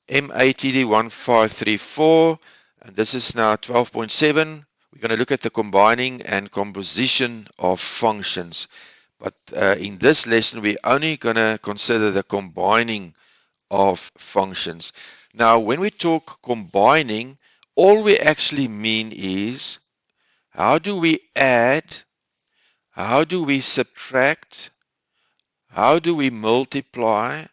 M80D1534, and this is now 12.7. We're going to look at the combining and composition of functions. But in this lesson, we're only going to consider the combining of functions. Now, when we talk combining, all we actually mean is how do we add, how do we subtract, how do we multiply,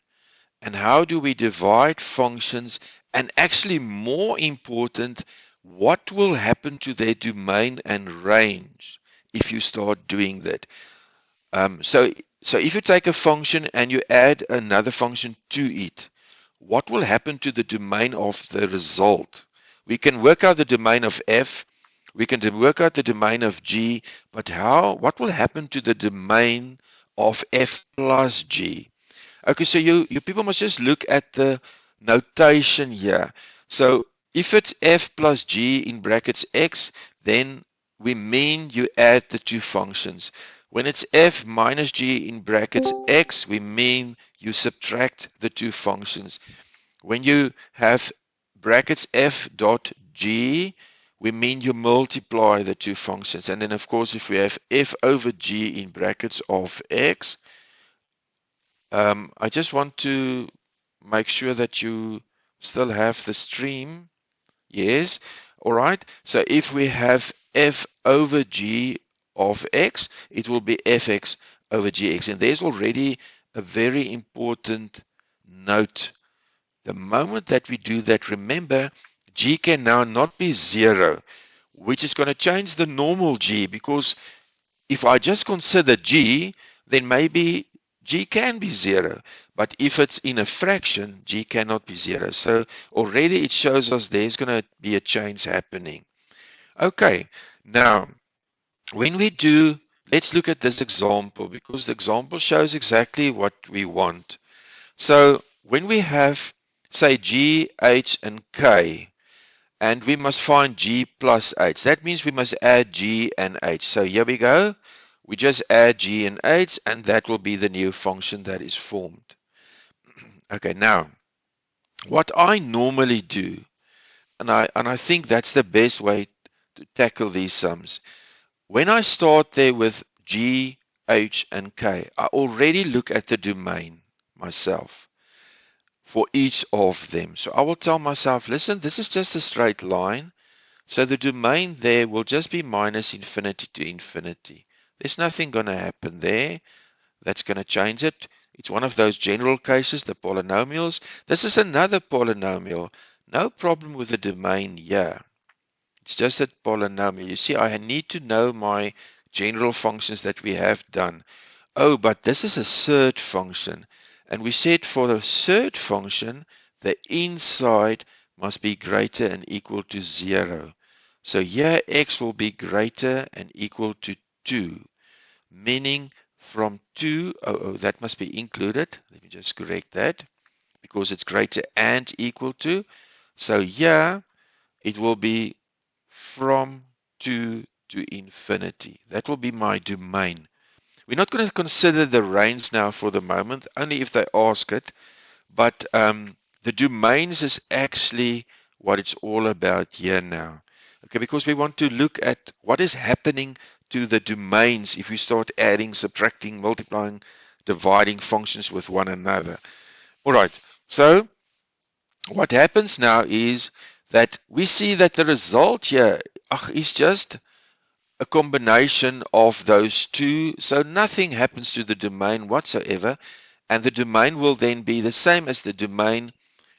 and how do we divide functions, and actually more important, what will happen to their domain and range if you start doing that. So if you take a function and you add another function to it, what will happen to the domain of the result? We can work out the domain of f, we can work out the domain of g, but what will happen to the domain of f plus g? Okay, so you people must just look at the notation here. So if it's f plus g in brackets x, then we mean you add the two functions. When it's f minus g in brackets x, we mean you subtract the two functions. When you have brackets f dot g, we mean you multiply the two functions. And then, of course, if we have f over g in brackets of x, I just want to make sure that you still have the stream. Yes. All right. So if we have f over g of x, it will be fx over gx. And there's already a very important note. The moment that we do that, remember, g can now not be 0, which is going to change the normal g, because if I just consider g, then maybe g can be 0. But if it's in a fraction, g cannot be 0. So already it shows us there's going to be a change happening. Okay, now when we do, let's look at this example, because the example shows exactly what we want. So when we have, say, g, h, and k, and we must find g plus h. That means we must add g and h. So here we go. We just add g and h, and that will be the new function that is formed. Okay, now, what I normally do, and I think that's the best way to tackle these sums. When I start there with g, h, and k, I already look at the domain myself for each of them. So I will tell myself, listen, this is just a straight line. So the domain there will just be minus infinity to infinity. There's nothing going to happen there that's going to change it. It's one of those general cases, the polynomials. This is another polynomial. No problem with the domain here. It's just a polynomial. You see, I need to know my general functions that we have done. Oh, but this is a surd function. And we said for the surd function, the inside must be greater and equal to 0. So here x will be greater and equal to 2, meaning from 2, that must be included. Let me just correct that, because it's greater and equal to. So here it will be from 2 to infinity. That will be my domain. We're not going to consider the range now for the moment, only if they ask it. But the domains is actually what it's all about here now. Okay, because we want to look at what is happening to the domains if we start adding, subtracting, multiplying, dividing functions with one another. All right, so what happens now is that we see that the result here is just a combination of those two. So nothing happens to the domain whatsoever. And the domain will then be the same as the domain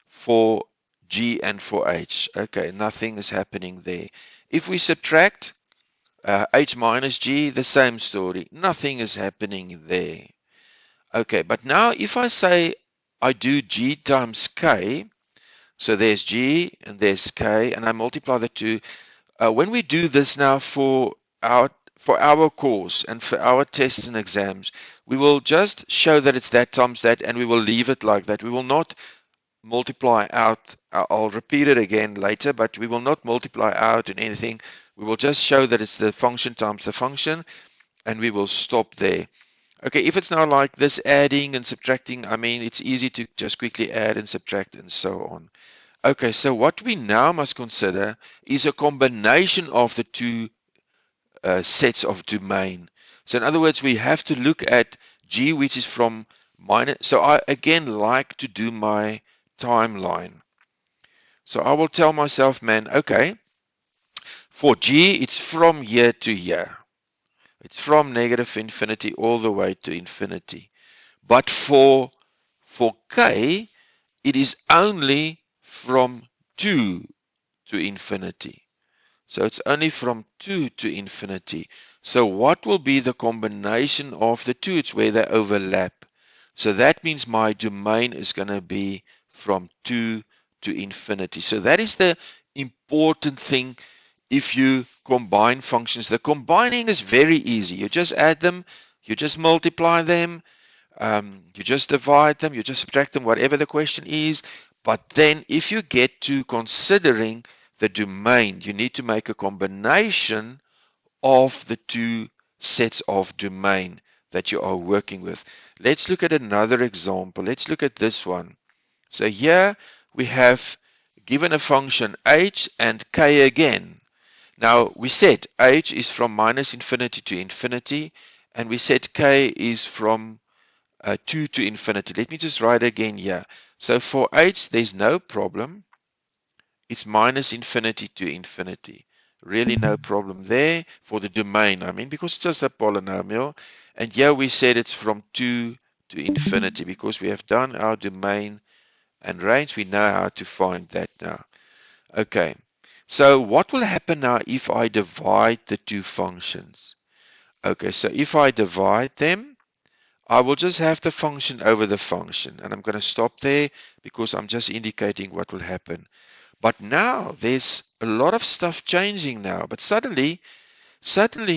for G and for H. Okay, nothing is happening there. If we subtract H minus G, the same story. Nothing is happening there. Okay, but now if I say I do G times K, so there's G and there's K, and I multiply the two. When we do this now for our course and for our tests and exams, we will just show that it's that times that, and we will leave it like that. We will not multiply out. I'll repeat it again later, but we will not multiply out in anything. We will just show that it's the function times the function, and we will stop there. Okay, if it's now like this adding and subtracting, I mean, it's easy to just quickly add and subtract and so on. Okay, so what we now must consider is a combination of the two sets of domain. So in other words, we have to look at G, which is from minus. So I again like to do my timeline. So I will tell myself, man, okay, for G, it's from here to here. It's from negative infinity all the way to infinity. But for K, it is only from 2 to infinity. So it's only from 2 to infinity. So what will be the combination of the two? It's where they overlap. So that means my domain is going to be from 2 to infinity. So that is the important thing if you combine functions. The combining is very easy. You just add them, you just multiply them, you just divide them, you just subtract them, whatever the question is. But then if you get to considering the domain, you need to make a combination of the two sets of domain that you are working with. Let's look at another example. Let's look at this one. So here we have given a function h and k again. Now we said h is from minus infinity to infinity, and we said k is from 2 to infinity. Let me just write again here. So for h, there's no problem. It's minus infinity to infinity. Really no problem there for the domain, I mean, because it's just a polynomial. And here we said it's from 2 to infinity because we have done our domain and range. We know how to find that now. Okay. So what will happen now if I divide the two functions? Okay, so if I divide them, I will just have the function over the function, and I'm going to stop there because I'm just indicating what will happen. But now there's a lot of stuff changing now, but suddenly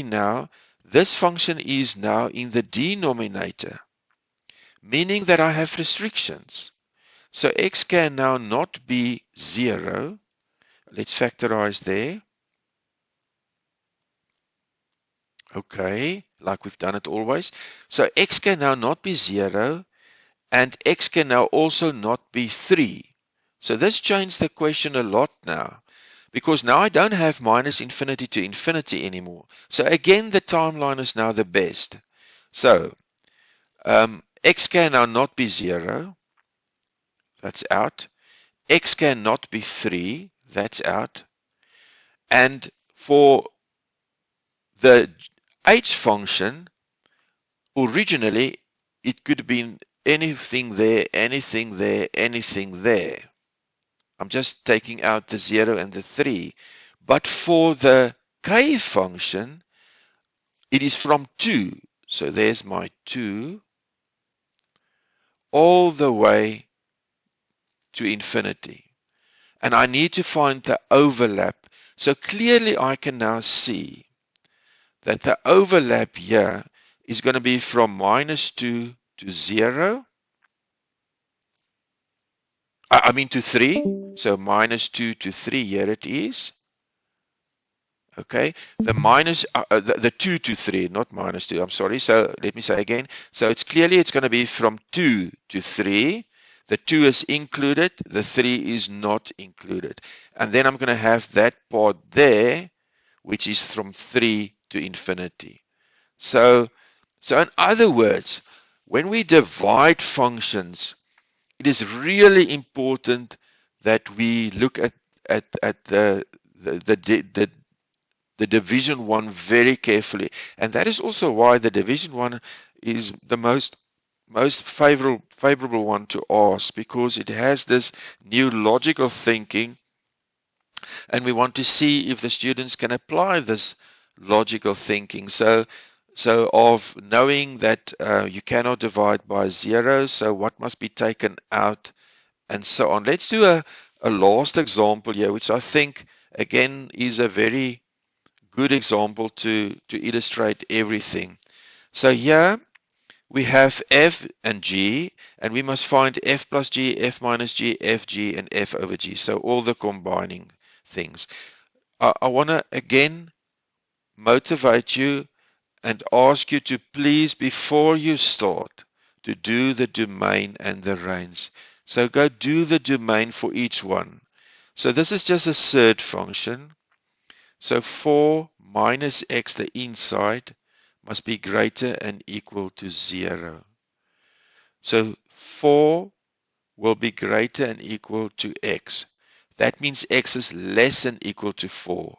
now this function is now in the denominator, meaning that I have restrictions. So x can now not be 0. Let's factorize there. Okay, like we've done it always. So x can now not be 0, and x can now also not be 3. So this changed the question a lot now, because now I don't have minus infinity to infinity anymore. So again, the timeline is now the best. So x can now not be 0. That's out. X can not be 3. That's out. And for the h function, originally, it could have been anything there, anything there, anything there. I'm just taking out the 0 and the 3. But for the k function, it is from 2. So there's my 2 all the way to infinity. And I need to find the overlap. So clearly I can now see that the overlap here is going to be from minus 2 to 0. I mean to 3. So minus 2 to 3, here it is. Okay, the minus, the 2 to 3, not minus 2, I'm sorry. So let me say again. So it's clearly it's going to be from 2 to 3. The 2 is included, the 3 is not included. And then I'm going to have that part there, which is from 3 to infinity. So in other words, when we divide functions, it is really important that we look at the division one very carefully. And that is also why the division one is the most favorable one to ask, because it has this new logical thinking, and we want to see if the students can apply this logical thinking. So of knowing that you cannot divide by 0, so what must be taken out, and so on. Let's do a last example here, which I think again is a very good example to illustrate everything. So here we have f and g, and we must find f plus g, f minus g, fg, and f over g. So all the combining things. I want to again motivate you and ask you to please, before you start, to do the domain and the range. So go do the domain for each one. So this is just a surd function. So 4 minus x, the inside, must be greater and equal to 0. So 4 will be greater and equal to x. That means x is less than equal to 4.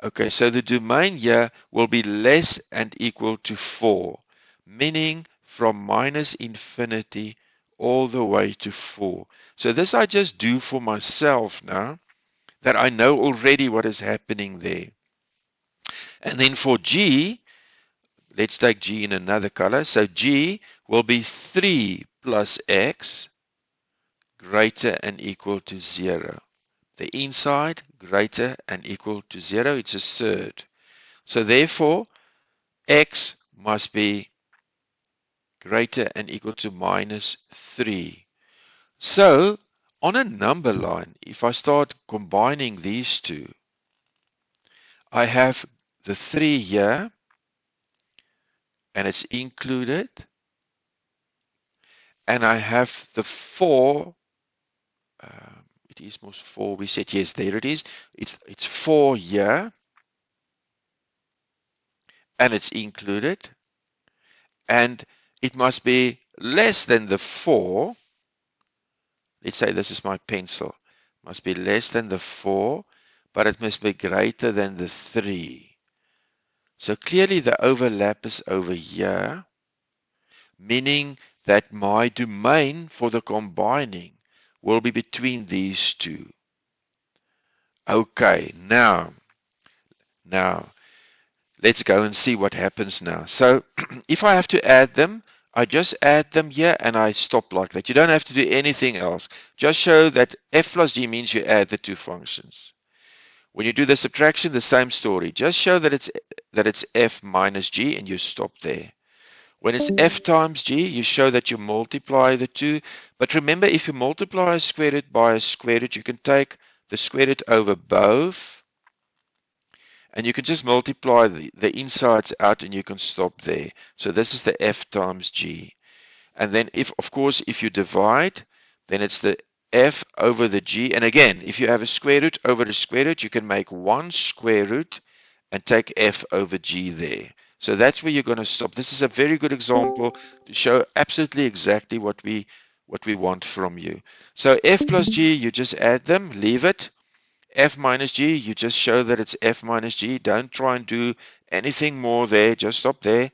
Okay, so the domain here will be less and equal to 4, meaning from minus infinity all the way to 4. So this I just do for myself now, that I know already what is happening there. And then for G, let's take G in another color. So G will be 3 plus x greater and equal to 0. The inside greater and equal to 0, it's a surd. So therefore, x must be greater and equal to minus 3. So on a number line, if I start combining these two, I have the 3 here, and it's included, and I have the 4, it is most 4, we said, yes, there it is, it's 4 here, and it's included, and it must be less than the 4. Let's say this is my pencil. Must be less than the 4, but it must be greater than the 3. So clearly the overlap is over here, meaning that my domain for the combining will be between these two. Okay, now let's go and see what happens now. So if I have to add them, I just add them here and I stop like that. You don't have to do anything else. Just show that f plus g means you add the two functions. When you do the subtraction, the same story. Just show that it's f minus g and you stop there. When it's f times g, you show that you multiply the two. But remember, if you multiply a square root by a square root, you can take the square root over both. And you can just multiply the insides out and you can stop there. So this is the f times g. And then if, of course, if you divide, then it's the f over the g. And again, if you have a square root over the square root, you can make one square root and take f over g there. So that's where you're going to stop. This is a very good example to show absolutely exactly what we want from you. So f plus g, you just add them, leave it. F minus g, you just show that it's f minus g. Don't try and do anything more there. Just stop there.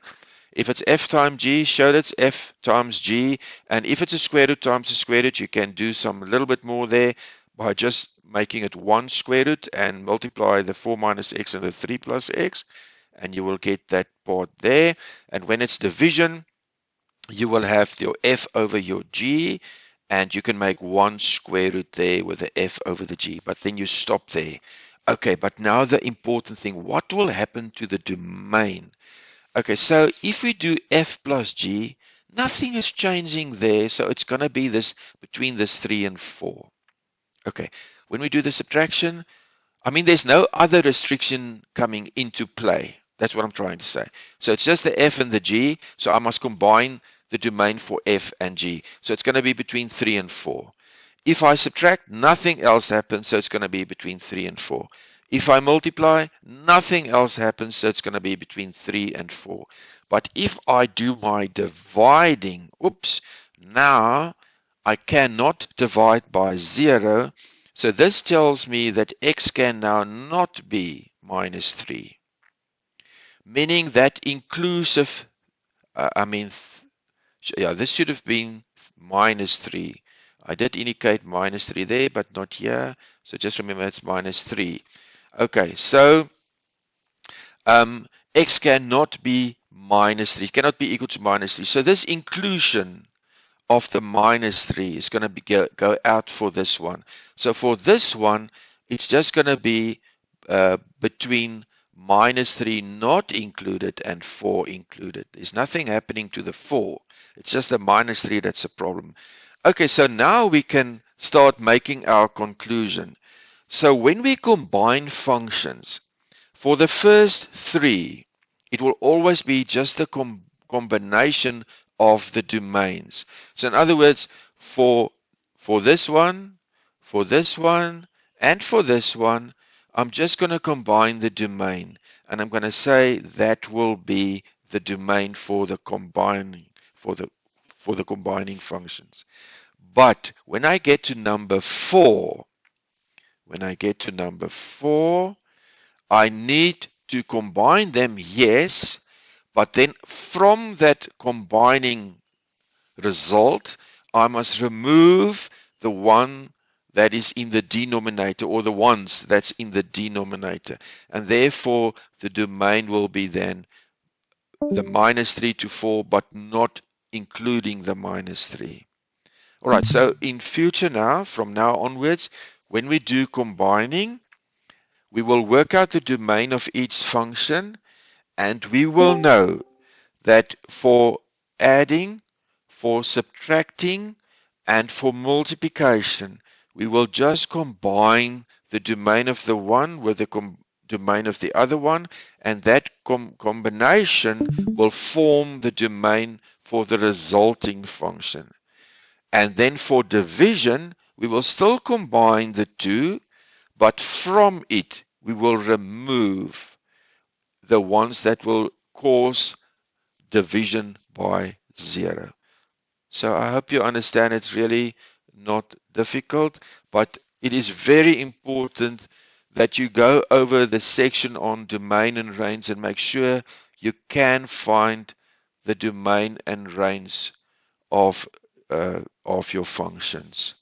If it's f times g, show that it's f times g. And if it's a square root times a square root, you can do some a little bit more there by just making it one square root and multiply the 4 minus x and the 3 plus x. And you will get that part there. And when it's division, you will have your f over your g. And you can make one square root there with the f over the g. But then you stop there. Okay, but now the important thing. What will happen to the domain? Okay, so if we do f plus g, nothing is changing there. So it's going to be this between this 3 and 4. Okay, when we do the subtraction, I mean, there's no other restriction coming into play. That's what I'm trying to say. So it's just the f and the g. So I must combine the domain for f and g. So it's going to be between 3 and 4. If I subtract, nothing else happens. So it's going to be between 3 and 4. If I multiply, nothing else happens, so it's going to be between 3 and 4. But if I do my dividing, oops, now I cannot divide by 0. So this tells me that x can now not be minus 3. Meaning that inclusive, this should have been minus 3. I did indicate minus 3 there, but not here. So just remember it's minus 3. Okay, so x cannot be minus 3, cannot be equal to minus 3. So this inclusion of the minus 3 is going to go out for this one. So for this one, it's just going to be between minus 3 not included and 4 included. There's nothing happening to the 4. It's just the minus 3 that's a problem. Okay, so now we can start making our conclusion. So when we combine functions, for the first 3, It will always be just a combination of the domains. So in other words, for this one, for this one, and for this one, I'm just going to combine the domain, and I'm going to say that will be the domain for the combining for the combining functions. But when I get to number 4, when I get to number 4, I need to combine them, yes, but then from that combining result, I must remove the one that is in the denominator, or the ones that's in the denominator. And therefore, the domain will be then the minus 3 to 4, but not including the minus 3. All right, so in future now, from now onwards, when we do combining, we will work out the domain of each function, and we will know that for adding, for subtracting, and for multiplication, we will just combine the domain of the one with the domain of the other one, and that combination will form the domain for the resulting function. And then for division, we will still combine the two, but from it, we will remove the ones that will cause division by 0. So I hope you understand it's really not difficult, but it is very important that you go over the section on domain and range and make sure you can find the domain and range of your functions.